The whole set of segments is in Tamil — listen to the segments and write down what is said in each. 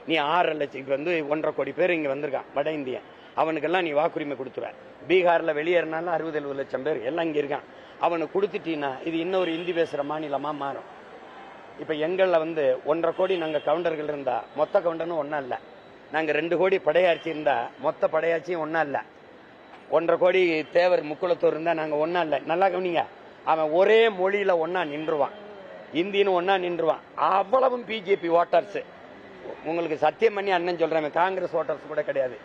நீ 6 லட்சம் இப்ப 1.5 கோடி பேர் இங்க வந்திருக்கான் வட இந்தியன், அவனுக்கெல்லாம் நீ வாக்குரிமை கொடுத்துருவ. பீகார்ல வெளியேறினாலும் 60-70 லட்சம் பேர் எல்லாம் இங்க இருக்கான், அவனுக்கு கொடுத்துட்டீங்கன்னா இது இன்னொரு இந்தி பேசுற மாநிலமா மாறும். இப்ப எங்கள்ல 1.5 கோடி நாங்க கவுண்டர்கள் இருந்தா மொத்த கவுண்டர்னு ஒன்னா இல்ல, நாங்க 2 கோடி படையாட்சி இருந்தா மொத்த படையாட்சியும் ஒன்னா இல்ல, 1.5 கோடி தேவர் முக்குளத்தூர் இருந்தா நாங்க ஒன்னா இல்ல. நல்லா கவனிங்க, அவன் ஒரே மொழியில ஒன்னா நின்றுவான், இந்தின்னு ஒன்னா நின்றுவான். அவ்வளவும் பிஜேபி ஓட்டர்ஸ். உங்களுக்கு சத்தியம் பண்ணி அண்ணன் சொல்றேன், காங்கிரஸ் ஓட்டர்ஸ் கூட கிடையாது.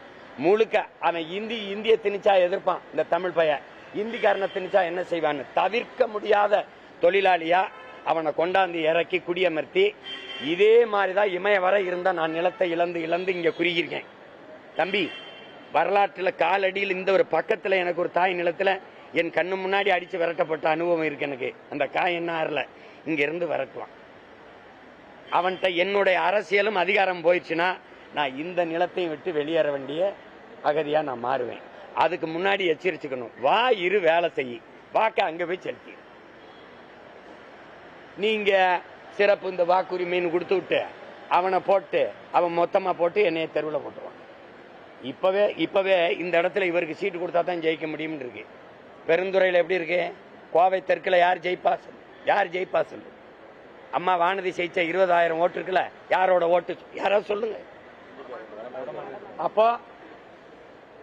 முழுக்க அவன் இந்திய திணிச்சா எதிர்ப்பான். இந்த தமிழ் பையன் இந்திக்காரனை திணிச்சா என்ன செய்வான்னு தவிர்க்க முடியாத தொழிலாளியா அவனை கொண்டாந்து இறக்கி குடியமர்த்தி, இதே மாதிரிதான் இமய வர இருந்தா நான் நிலத்தை இழந்து இங்க குறுகியிருக்கேன். தம்பி, வரலாற்றுல காலடியில் இந்த ஒரு பக்கத்துல எனக்கு ஒரு தாய் நிலத்துல என் கண்ணு முன்னாடி அடிச்சு விரட்டப்பட்ட அனுபவம் இருக்கு எனக்கு. அந்த காய் என்ன ஆறல, இங்க இருந்து விரட்டுவான். அவன்கிட்ட என்னுடைய அரசியலும் அதிகாரம் போயிடுச்சுன்னா நான் இந்த நிலத்தையும் விட்டு வெளியேற வேண்டிய அகதியா நான் மாறுவேன். அதுக்கு முன்னாடி எச்சரிச்சுக்கணும். வா இரு வேலை செய்ய, வாக்க அங்க போய் செலுத்தி. நீங்க சிறப்பு இந்த வாக்குரிமைன்னு கொடுத்து விட்டு அவனை போட்டு அவன் மொத்தமா போட்டு என்னைய தெருவில் போட்டுருவான். இப்பவே இந்த இடத்துல இவருக்கு சீட்டு கொடுத்தா தான் ஜெயிக்க முடியும் இருக்கு. பெருந்துறையில் எப்படி இருக்கு? கோவை தெற்குல யார் ஜெயிப்பா சொல்லு. அம்மா வானதி ஜெயிச்ச 20,000 ஓட்டு இருக்குல்ல, யாரோட ஓட்டு யாராவது சொல்லுங்க.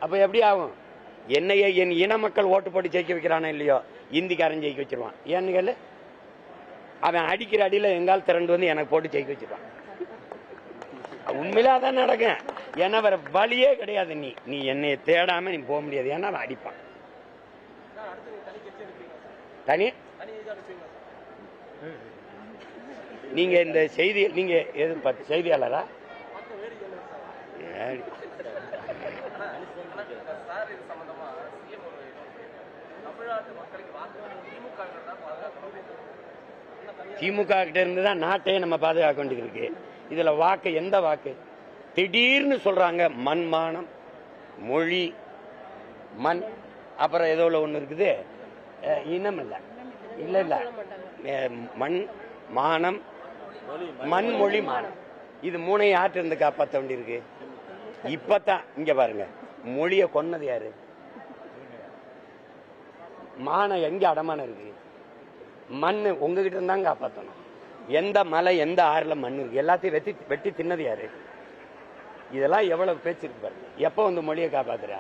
அப்போ எப்படி ஆகும்? என்னைய என் இன மக்கள் ஓட்டு போட்டு ஜெயிக்க வைக்கிறானே இல்லையோ, இந்திக்காரன் ஜெயிக்க வச்சிருவான். ஏன்னு கேளு, அவன் அடிக்கிற அடியில எங்கால் திரண்டு வந்து எனக்கு போட்டு ஜெயிக்க வச்சிருவான். உண்மையில அதான் நடக்கும். ஏன்னா வேற வழியே கிடையாது. நீ என்னைய தேடாம நீ போக முடியாது. ஏன்னா அவன் அடிப்பான். தனி நீங்க இந்த செய்தி நீங்க எது செய்தியாளரா? திமுக கிட்ட இருந்துதான் நாட்டையே நம்ம பாதுகாக்க வேண்டியது இருக்கு. இதுல வாக்கு எந்த வாக்கு? திடீர்னு சொல்றாங்க மண்மானம், மொழி, மண், அப்புறம் ஏதோ ஒண்ணு இருக்குது, இனம் இல்ல மண் மானம், மண் மொழி மானம், இது மூணையும் யார்கிட்ட இருந்து காப்பாற்ற வேண்டியிருக்கு? இப்பதான் இங்க பாருங்க, மொழிய கொன்னது யாரு? மானம் எங்க அடமானம் இருக்கு? மண்ணு உங்ககிட்ட இருந்தாங்க காப்பாற்றணும். எந்த மலை எந்த ஆறுல மண் இருக்கு? எல்லாத்தையும் வெட்டி தின்னது யாரு? இதெல்லாம் எவ்வளவு பேச்சு இருக்கு பாருங்க. எப்ப மொழியை காப்பாத்துற?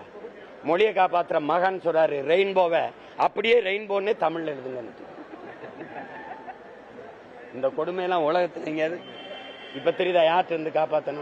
மொழியை காப்பாத்துற மகான் சொல்றாரு ரெயின்போவை அப்படியே ரெயின்போன்னு தமிழ்ல எழுதுங்க. இந்த கொடுமையெல்லாம் உலகத்துல எங்கேயாவது இப்ப தெரியுதா யார்கிட்ட இருந்து காப்பாற்றணும்?